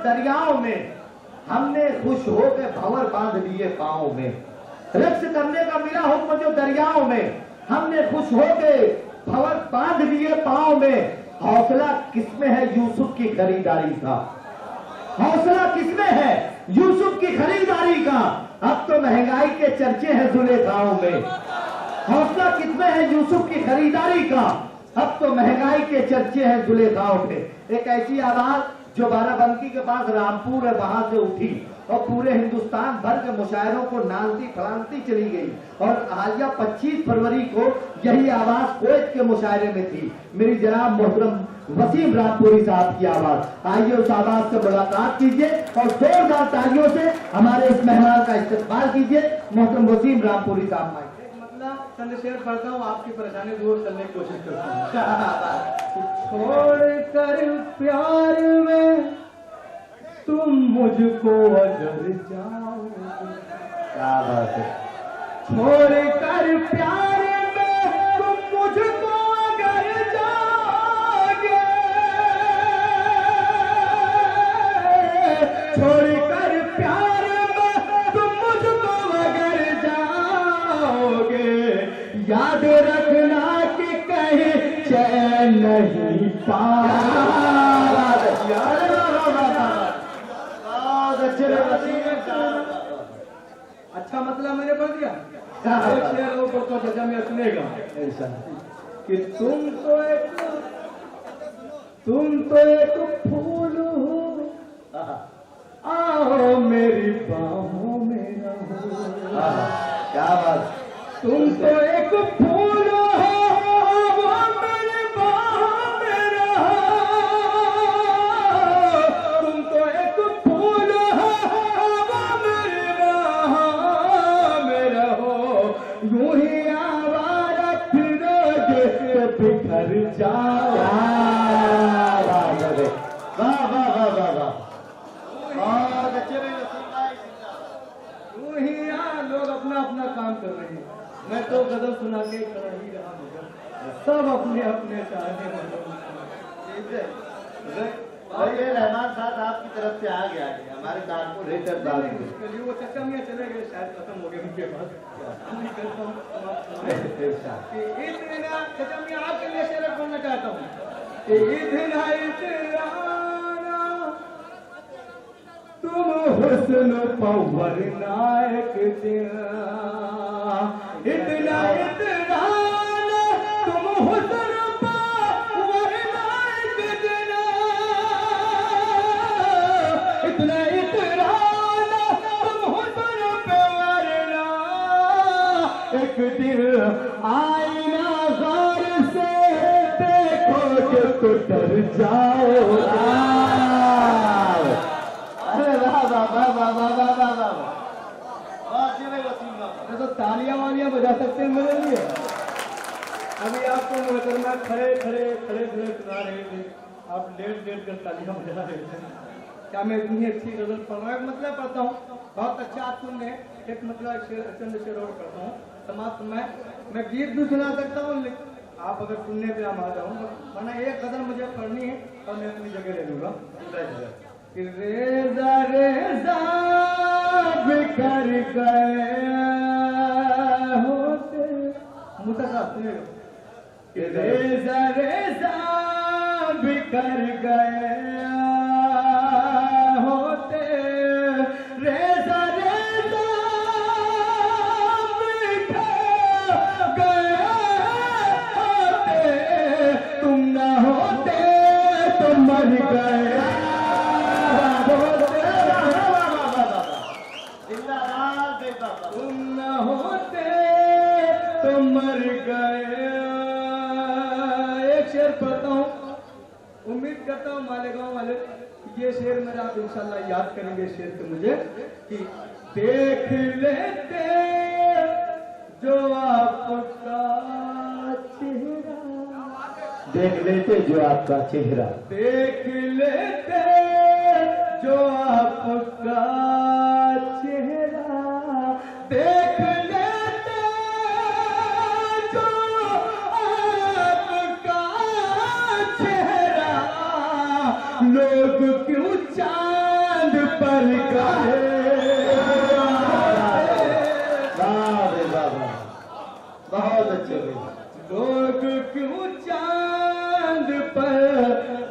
दरियाओं में, हमने खुश होकर भंवर बांध लिए पाँव में। रक्स करने का मिला हुक्म जो दरियाओं में, हमने खुश होकर भंवर बांध लिए पाँव में। हौसला किसमें है यूसुफ की खरीदारी का, हौसला किसमें है यूसुफ की खरीदारी का। अब तो महंगाई के चर्चे हैं जुलेखाओं में। हौसला किसमें है यूसुफ की खरीदारी का, अब तो महंगाई के चर्चे हैं जुलेखाओं पे। एक ऐसी आवाज जो बाराबंकी के पास रामपुर है वहां से उठी और पूरे हिंदुस्तान भर के मुशायरों को नाचती फलांती चली गई। और हालिया 25 फरवरी को यही आवाज कुवैत के मुशायरे में थी। मेरी जनाब मोहतरम वसीम रामपुरी साहब की आवाज। आइए उस आवाज से मुलाकात कीजिए और जोरदार तालियों से हमारे इस मेहमान का इस्तेमाल कीजिए। मोहतरम वसीम रामपुरी साहब। चंद शेर पढ़ता हूँ, आपकी परेशानी दूर करने की कोशिश करता हूँ। छोड़ कर प्यार में तुम मुझको अगर जाओगे, क्या बात है। छोड़ कर प्यार में तुम मुझको अगर जाओगे, छोड़ कर प्यार में तुम मुझको अगर जाओगे, याद रखना कि कहीं चैन नहीं अच्छा मतलब मैंने पढ़ दिया। एक शेर ऊपर तो जजा में सुनेगा ऐसा कि तुम तो एक फूल हो, आओ मेरी बाहों में रहो। क्या बात। तुम तो एक फूल हो, वो मेरी बाहों में रहो। तुम तो एक फूल हो, वो मेरी बाहों में रहो। यूं ही आवारा फिरोगे तो बिखर जाओ। वाह वाह वाह वाह वाह, बहुत अच्छे भाई। यूं ही लोग अपना अपना काम कर रहे हैं, मैं तो गजल सुना के खड़ा ही रहा, मगर सब अपने अपने चाहने और ये रहमान साहब आपकी तरफ से आ गया हमारे कारपोरेटर साहब उसके लिए वो चचा मियाँ चले गए, शायद खत्म हो गए उनके पास। इतना चचा मियाँ आपके लिए शेर बोलना चाहता हूँ। तुम हुस्न पवर नायक इतना इतना तुम हुस्न पवर नायक इतना इतना तुम हुस्न पवर एक दिन आईना गौर से देखोगे तो डर जाओगे। तो तालियां वालियां बजा सकते हैं मेरे लिए। अभी आपको मोहतरमा खड़े खड़े सुना रहे थे, आप लेट कर तालियां बजा रहे थे। क्या मैं इतनी अच्छी गजल पढ़ा एक मतलब पढ़ता हूँ, बहुत अच्छा आप सुन रहे हैं। एक मतलब चंद शेर और पढ़ता हूँ, समाप्त मैं गीत भी सुना सकता हूँ, आप अगर सुनने पे हम आ जाऊँ, वरना एक गजल मुझे पढ़नी है और मैं अपनी जगह ले लूँगा। रेजा रेजा बिखर गए होते, मुझे साथ सुनेगा। रेजा रेजा बिखर गए होते, रेजा रेजा बिखर गए होते, तुम ना होते तो मर गए। तुम न होते तो मर गए। एक शेर पढ़ता हूँ, उम्मीद करता हूँ मालेगांव वाले ये शेर मेरा आप इंशाल्लाह याद करेंगे। शेर से मुझे कि देख लेते जो आपका चेहरा, देख लेते जो आपका चेहरा, देख लेते जो आपका चेहरा, देख लेते जो आपका चेहरा, लोग क्यों चाहते बहुत अच्छे भाई। लोग क्यों चांद पर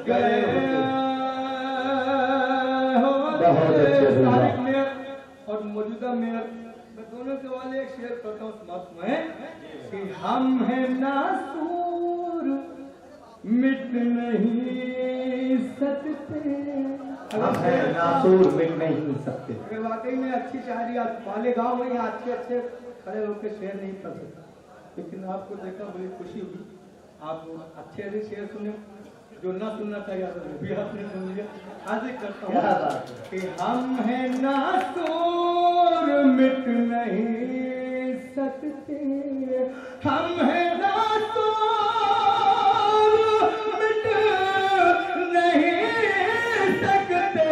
गए बहुत अच्छे भैया। तारिक मेयर और मौजूदा मेयर, मैं दोनों के वाले एक शेयर करता हूँ समाप्त में कि हम हैं नासूर मिट नहीं सकते। हम हैं नासूर मिट नहीं सकते। अगर वाकई में अच्छी शायरी आप मालेगांव में यहाँ अच्छे अच्छे खड़े होकर शेर नहीं कर सकते, लेकिन आपको देखा बड़ी खुशी हुई, आप अच्छे अच्छे शेर सुने, जो ना सुनना चाहिए वो भी आपने सुन लिया। हाजिर करता क्या हूँ बात है। कि हम हैं नासूर मिट नहीं सकते, हम हैं नासूर मिट नहीं सकते,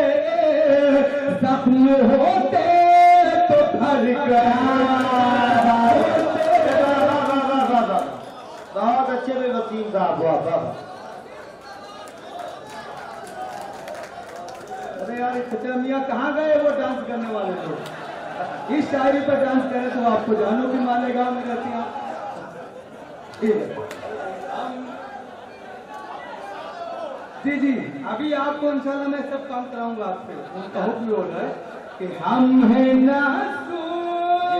जख्म होते तो भर बहुत अच्छे भाई वसीम साहब। वाह वाह। अरे यार सच्चा मियाँ कहाँ गए वो डांस करने वाले लोग? इस शायरी पर डांस करें तो आपको जानू भी मालेगा में रहती हैं। ठीक है जी जी, अभी आपको इंशाल्लाह मैं सब काम कराऊंगा आपसे, उनका हुक्म हो रहा है कि हम हैं नासूर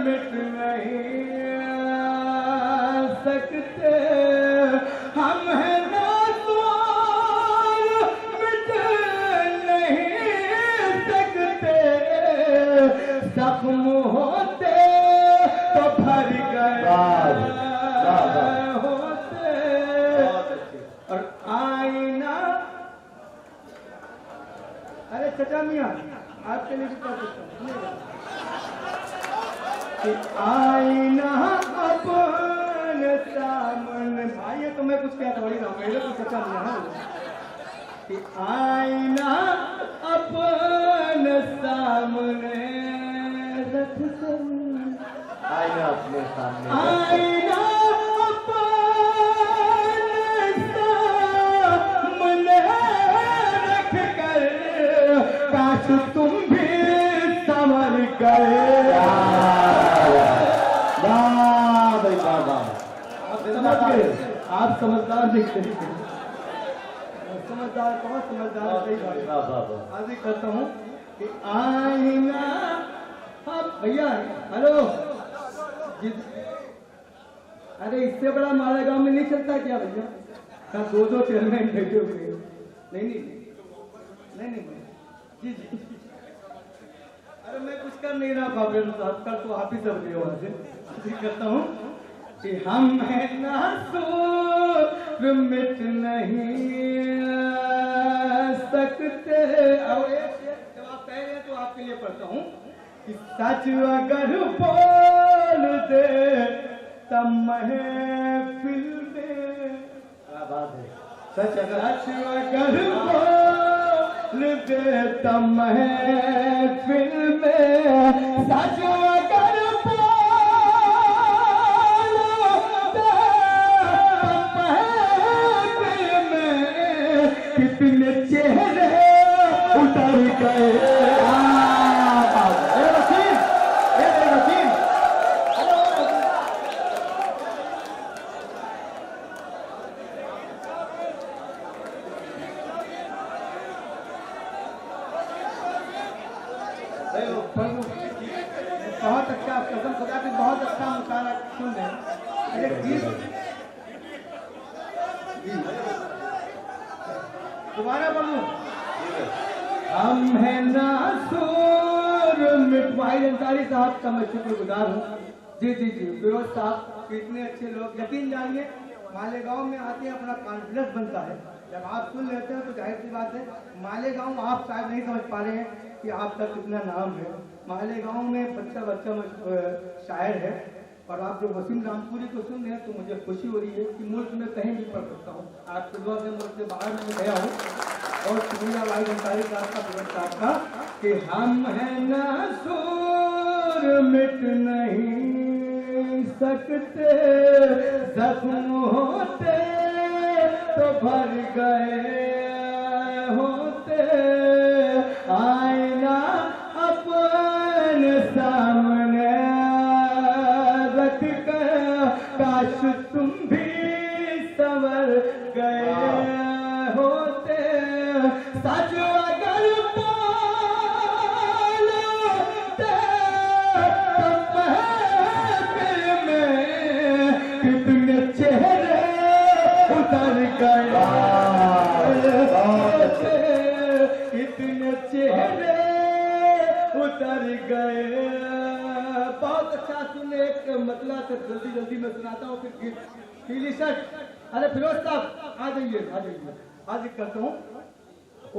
मिट नहीं सकते, हम हैं नासूर मिट नहीं सकते, जख्म होते तो भर गए होते, और आईना। अरे चचा मियाँ आपके लिए भी कर सकता हूँ, सुनिएगा कि आईना अपने सामने, भाई ये तो मैं कुछ क्या थोड़ी रहा हूँ, मेरे को चचा मियाँ ना कि आईना अपने सामने रख कर, आईना अपने सामने आईना अपने सामने रख कर, काश तुम भी संवर कर। वाह भाई वाह वाह। आप समझ गए, आप समझदार दिखते हैं, समझदार कौन समझदार सही बात है। वाह वाह वाह। आज ही करता हूँ कि आईना आप भैया हेलो जी, अरे इससे बड़ा मालेगांव में नहीं चलता क्या भैया? कहा दो दो चेयरमैन बैठे हुए हैं। नहीं नहीं नहीं नहीं जी जी, अरे मैं कुछ कर नहीं रहा बाबेल साहब का, तो आप ही सब ले वहां से। करता हूँ कि हम हैं नासूर मिट नहीं सकते। और एक जब आप कह रहे हैं तो आपके लिए पढ़ता हूँ कि सच अगर बोल दे तब महफिल में, क्या बात है। सच अगर सच अगर बोल दे तब महफिल में, सच अगर कितने चेहरे उतर गए। बहुत अच्छा, कसम खुदा की बहुत अच्छा मुशायरा सुन रहे हैं। दोबारा बोलूं, हम हैं नासूर मिट। वाहिद अंसारी साहब का मैं शुक्रगुजार हूँ। जी जी जी, फिरोज साहब कितने अच्छे लोग, यकीन जानिए मालेगांव में आते हैं अपना कॉन्फिडेंस बनता है। जब आप सुन लेते हैं तो जाहिर सी बात है, मालेगांव आप शायद नहीं समझ पा रहे हैं कि आपका कितना नाम है। मालेगांव में बच्चा बच्चा शायर है, और आप जो वसीम रामपुरी को सुन रहे हैं तो मुझे खुशी हो रही है कि मुल्क में कहीं भी पढ़ सकता हूँ। आपके दुआ से मुल्क से बाहर में गया हूँ, और शुक्रिया वाहिद अंसारी साहब का, फिरोज साहब का कि हम हैं नासूर मिट नहीं सकते, जख्म होते तो भर गए होते, आईना अपने सामने रख कर, काश तुम भी संवर गए होते, सच अगर पालोते तो महफिल में कितने चेहरे उतर गए होते, कितने चेहरे उतर गए। बहुत अच्छा सुने, एक मतलब से जल्दी जल्दी में सुनाता हूँ फिर पीली शर्ट। अरे फिरोज साहब आ जाइए, आ जाइए, आज करता हूँ।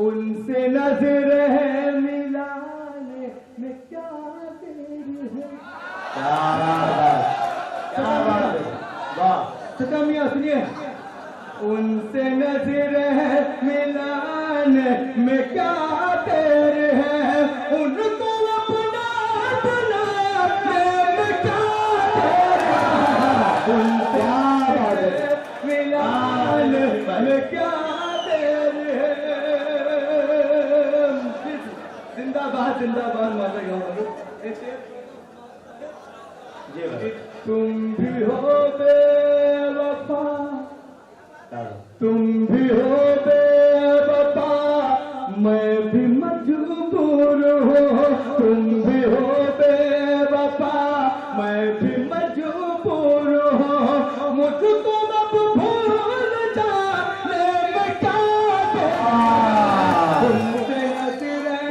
उनसे नजर है मिलाने में क्या देरी है। क्या बात है, वाह। सचा मियाँ सुनिए। उनसे नजर है मिलाने में क्या देर है, उनको अपना बनाने में क्या देर है, उनसे मिलाने में क्या देर है। जिंदाबाद जिंदाबाद माता गाँव। तुम भी हो बेवफा, तुम भी हो बेवफा, मैं भी मजबूर हूँ। तुम भी हो बेवफा, मैं भी मजबूर हूँ। मुझको अब भूल जाने में क्या देर, तुमसे नजरें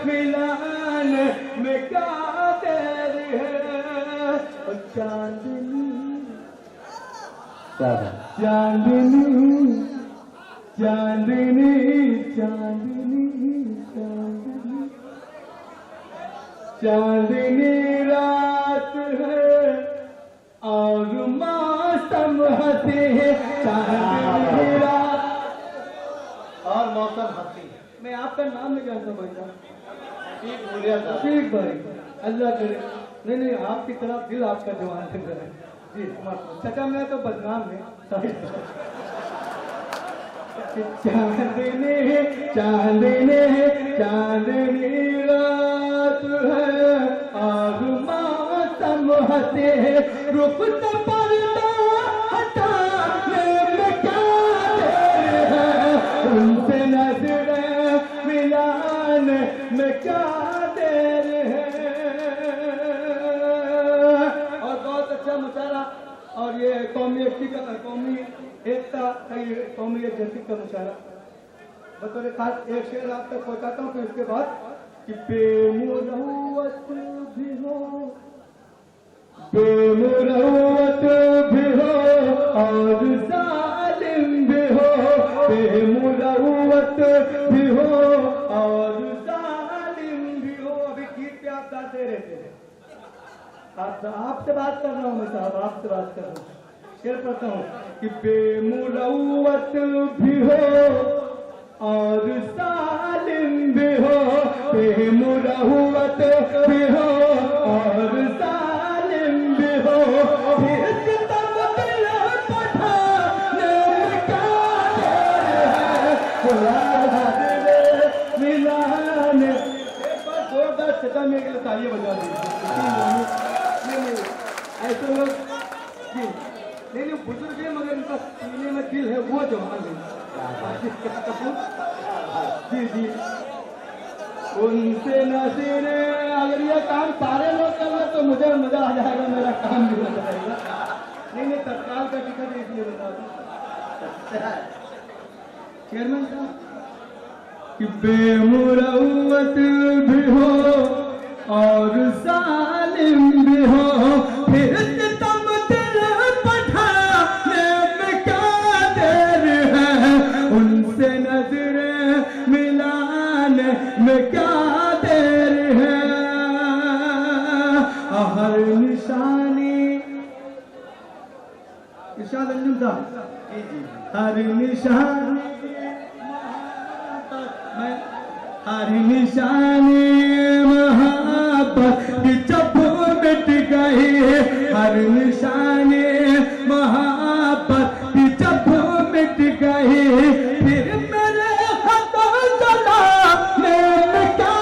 मिलाने में क्या देर है। चांदनी चांदनी चांदनी चांदनी चांदनी चांदनी रात है और मौसम हंसी है। चांदनी रात और मौसम हंसी। मैं आपका नाम नहीं जानता भाई साहब। ठीक बोलिया था। ठीक भाई, अल्लाह करे। नहीं नहीं, आपकी तरफ दिल आपका जवान है जी। सचा मैं तो बदनाम है। चांदनी चांदनी चांदनी रात है और मौसम हंसे, रुख से पर्दा हटाने में क्या देर है, उनसे नजरें मिलाने में क्या देर है। और बहुत अच्छा मुशायरा, और ये कौमी एकता का ये कौमी एकजहती का मुशायरा। बतौर खास एक शेर आप तक पहुंचाता हूँ, फिर उसके बाद कि बेमुरवत भी हो, बेमुरवत भी हो और जालिम भी हो, बेमुरवत भी हो और जालिम भी हो। अभी गीत पे आप गाते रहते हैं। आपसे बात कर रहा हूँ मैं साहब, आपसे बात कर रहा हूँ। शेर पढ़ता हूँ कि बेमुरवत भी हो और जालिम भी हो, बेमुरवत भी हो और जालिम भी हो, फिर सितम दिल पठाने में क्या देर है, मिलाने। एक बार जोरदार सचा में के लिए तालियां बजा दीजिए। ऐसे लोग जी नहीं बुजुर्ग है, मगर इनका सीने में दिल है, वो जवान है जी जी। उनसे नसीरे, अगर ये काम सारे लोग कर रहे तो मुझे मजा आ जाएगा, मेरा काम भी हो जाएगा। नहीं नहीं, तत्काल का टिकट इसलिए बता दो चेयरमैन साहब कि बेमुरवत भी हो और जालिम भी हो, फिर सितम दिल पठाने में क्या देर है, उनसे नजरें मिलाने में क्या देर है। हर निशानी इरशाद अंजुम साहब, हर निशानी हर निशानी मोहब्बत की जब मिट गई, हर निशानी मोहब्बत की जब मिट गई, फिर मेरे हाथों जलाने में क्या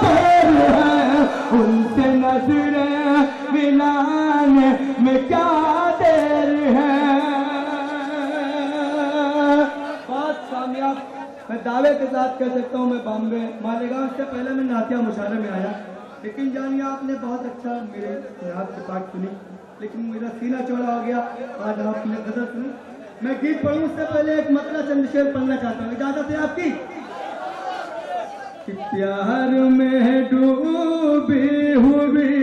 देर है, उनसे नजरें मिलाने में क्या देर बात कह सकता हूँ, मैं बॉम्बे मालेगांव से पहले मैं नातिया मुशायरे में आया, लेकिन जानिए आपने बहुत अच्छा मेरे नात की बात सुनी, लेकिन मेरा सीना चौड़ा हो गया। आज आपने गजल सुनी, मैं गीत पढ़ूं उससे पहले एक मतला चंद शेर पढ़ना चाहता हूँ, इजाजत है आपकी? कि प्यार में डूबी हुई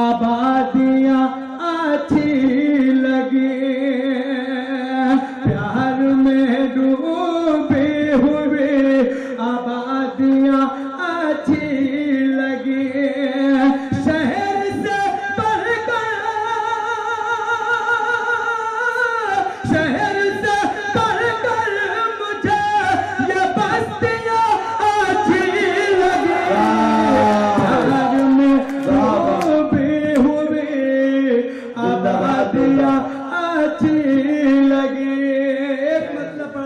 आबादियां अच्छी लगी, प्यार में डूबी हुई आबादियां अच्छी लगी, शहर से बढ़कर शहर से बढ़कर मुझे ये बस्तियां अच्छी लगी, प्यार में डूबी हुई आबादियां अच्छी लगी।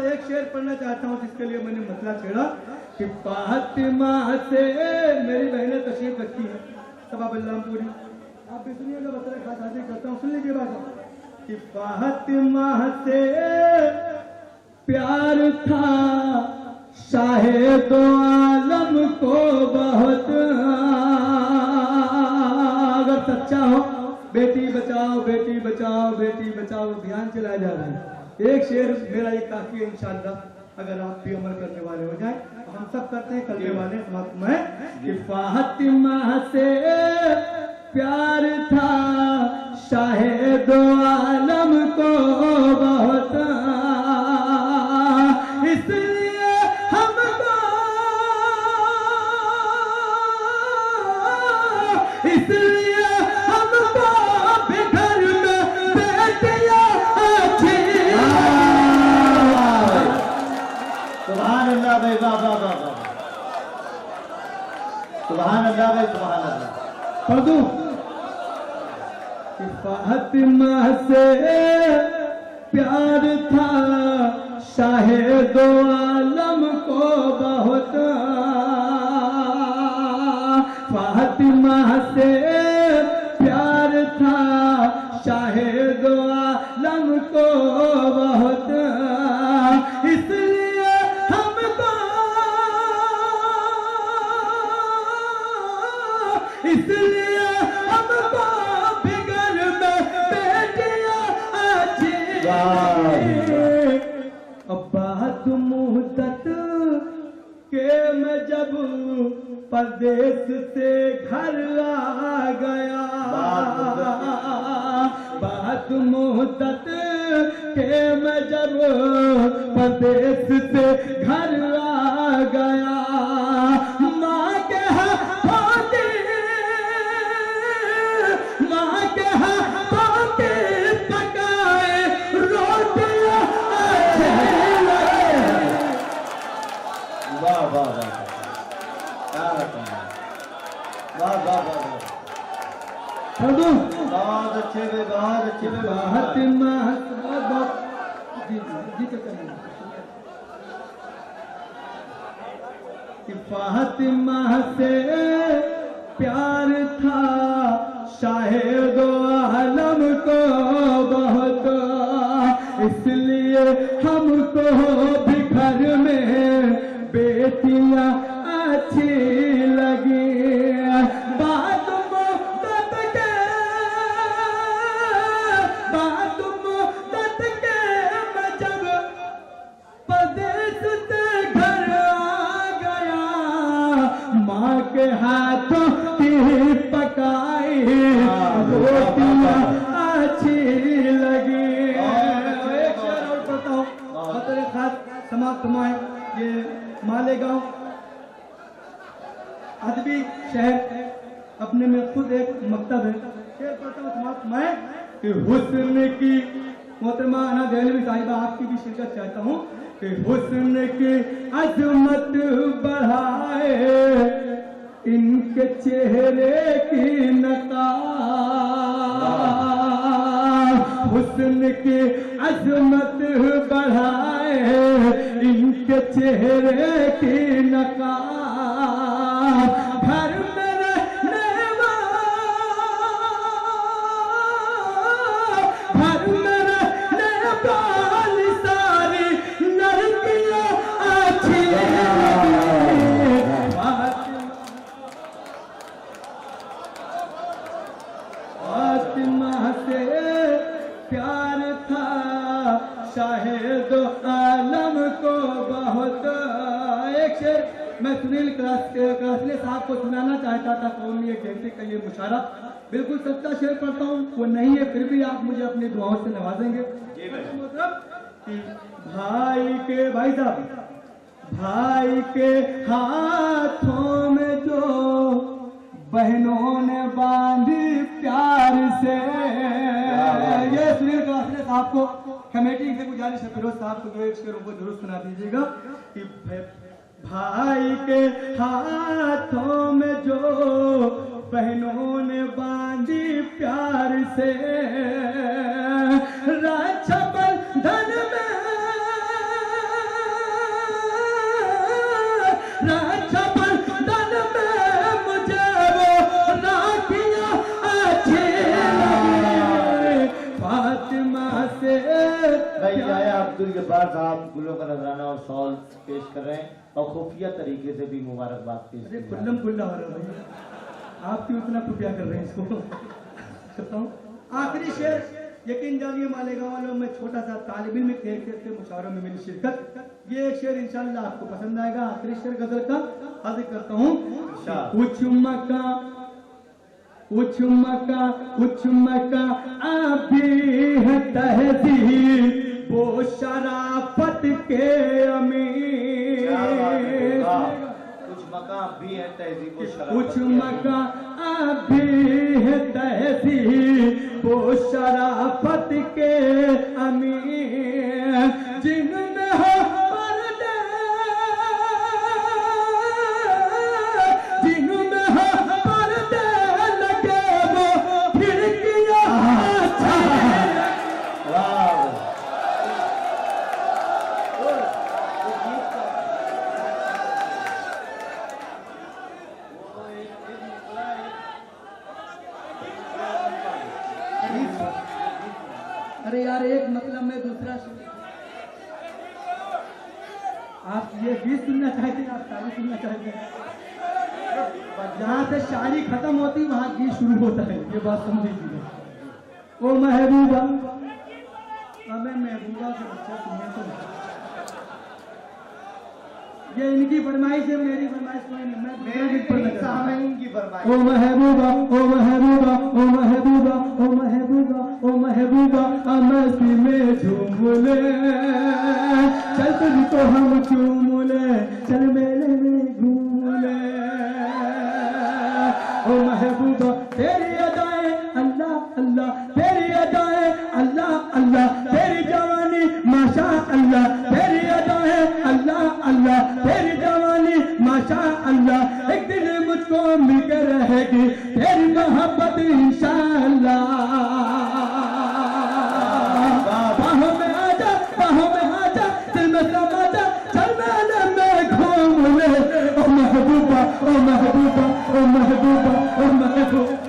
एक शेर पढ़ना चाहता हूँ जिसके लिए मैंने मतला छेड़ा कि फातिमा से मेरी बहनें तशरीफ रखती है सबा बल्लामपुरी, आप भी सुनिएगा, बतरा खास हाजिर करता हूँ, सुन लीजिए बात कि फातिमा से प्यार था शाहे दो आलम को बहुत, अगर सच्चा हो बेटी बचाओ बेटी बचाओ बेटी बचाओ अभियान चलाया जा रहा है। एक शेर मेरा ये काफी है इंशाअल्लाह, अगर आप भी अमल करने वाले हो जाए, हम सब करते हैं करने वाले समाप्त में कि फातिमा से प्यार था शाहे दो आलम को बहुत, इसलिए हमको इसलिए हमको भी घर में बेटियां अच्छी। सुभान अल्लाह भाई, वाह वाह वाह वाह, सुभान अल्लाह भाई, सुभान अल्लाह। पढ़ दूं कि फातिमा से प्यार था शाहे दो आलम को बहुत, फातिमा से प्यार था शाहे दो आलम को बहुत, इसलिए हमको इसलिए हमको भी घर में बेटियां अच्छी। अब बात मुद्दत के मैं जब परदेश से घर आ गया, बात मुद्दत के मैं जब परदेश से घर आ गया, माँ के हाथों की पकाए रोटियां अच्छी लगे। वाह वाह वाह, क्या बात है, वाह वाह वाह वाह, बहुत अच्छे में, बहुत अच्छे में, फातिमा बहुत जी कि फातिमा से प्यार था शाहे दो आलम को बहुत, इसलिए हमको भी घर में बेटियां अच्छी लगी, बात मुद्दत के मैं जब परदेश से घर आ गया, माँ के हाथों की पकाई रोटियां अच्छी लगी। एक शेर और पढ़ता हूँ, बतौर खास समाप्त हुआ है। ये मालेगांव अदबी शहर अपने में खुद एक मकतब है। शेर पढ़ता हूँ समाप्त मैं कि हुस्न की मोहतरमा अना दहलवी साहिबा आपकी भी शिरकत चाहता हूँ कि हुस्न की अजमत बढ़ाए इनके चेहरे की नकाब, हुस्न की अजमत बढ़ाए इनके चेहरे की नकाब, घर में रहने वाली सारी लड़कियां अच्छी चाहे दो आलम को बहुत। एक शेर मैं सुनील क्लासले साहब को सुनाना चाहता था, कौमी एक जयंती का ये मुशायरा बिल्कुल सच्चा शेर पढ़ता हूँ, वो नहीं है फिर भी आप मुझे अपनी दुआओं से नवाजेंगे। मतलब कि भाई साहब भाई के हाथों में जो बहनों ने बांधी प्यार से, ये सुनील क्लासले साहब को कमेटी से गुजारिश है, फिरोज साहब को एक शेरों को जरूर सुना दीजिएगा कि भाई के हाथों में जो बहनों ने बांधी प्यार से, रक्षा बंधन में रक्षा बंधन में मुझे वो राखियां अच्छी लगी फातिमा से। भैया अब्दुल जब्बार साहब गुलों का नजराना और शॉल पेश कर रहे हैं और खुफिया तरीके से भी मुबारकबाद पेश कर रहे हैं। खुल्लम खुल्ला हो रहा है भैया, आप क्यों इतना खुफिया कर रहे हैं इसको करता हूँ। आखिरी शेर, यकीन जानिए मालेगांव वालों में छोटा सा तालिब इल्म के मुशावरों में मेरी शिरकत, ये एक शेर इंशाल्लाह आपको पसंद आएगा। आखिरी शेर गजल का अर्ज करता हूँ। कुछ मका अभी है तहजीब वो शराफत के अमीर, कुछ मकाम भी है तहजीब कुछ मका अभी है तहजीब वो शराफत के अमीर, जिनमें हो पर्दे जिनमें हो पर्दे लगे वो खिड़कियां अरे यार एक मतलब में दूसरा आप ये गीत सुनना चाहते हैं, आप शायरी सुनना चाहते हैं, जहाँ से शायरी खत्म होती वहाँ गीत शुरू होता है, ये बात समझ लीजिए। ओ महबूबा, हमें महबूबा से अच्छा सुनिए तो ये इनकी फरमाइश है, मेरी फरमाइश कोई नहीं, मैं इनकी फरमाइश। ओ महबूबा ओ महबूबा ओ महबूबा ओ महबूबा ओ महबूबा मस्ती में झूम ले, चल तुझको हम चूम ले, चल मेले में घूम ले। ओ महबूबा तेरी अदाएं अल्लाह अल्लाह, तेरी अदाएं अल्लाह अल्लाह, तेरी जवानी माशा अल्लाह, तेरी अदाएं अल्लाह अल्लाह, तेरी जवानी माशा अल्लाह, एक दिन मुझको मिलकर रहेगी तेरी मोहब्बत इंशाअल्लाह। बाहों में आजा, बाहों में आजा, दिल में समा जा, चल मेले में घूम ले। ओ महबूबा ओ महबूबा ओ महबूबा ओ महबूबा।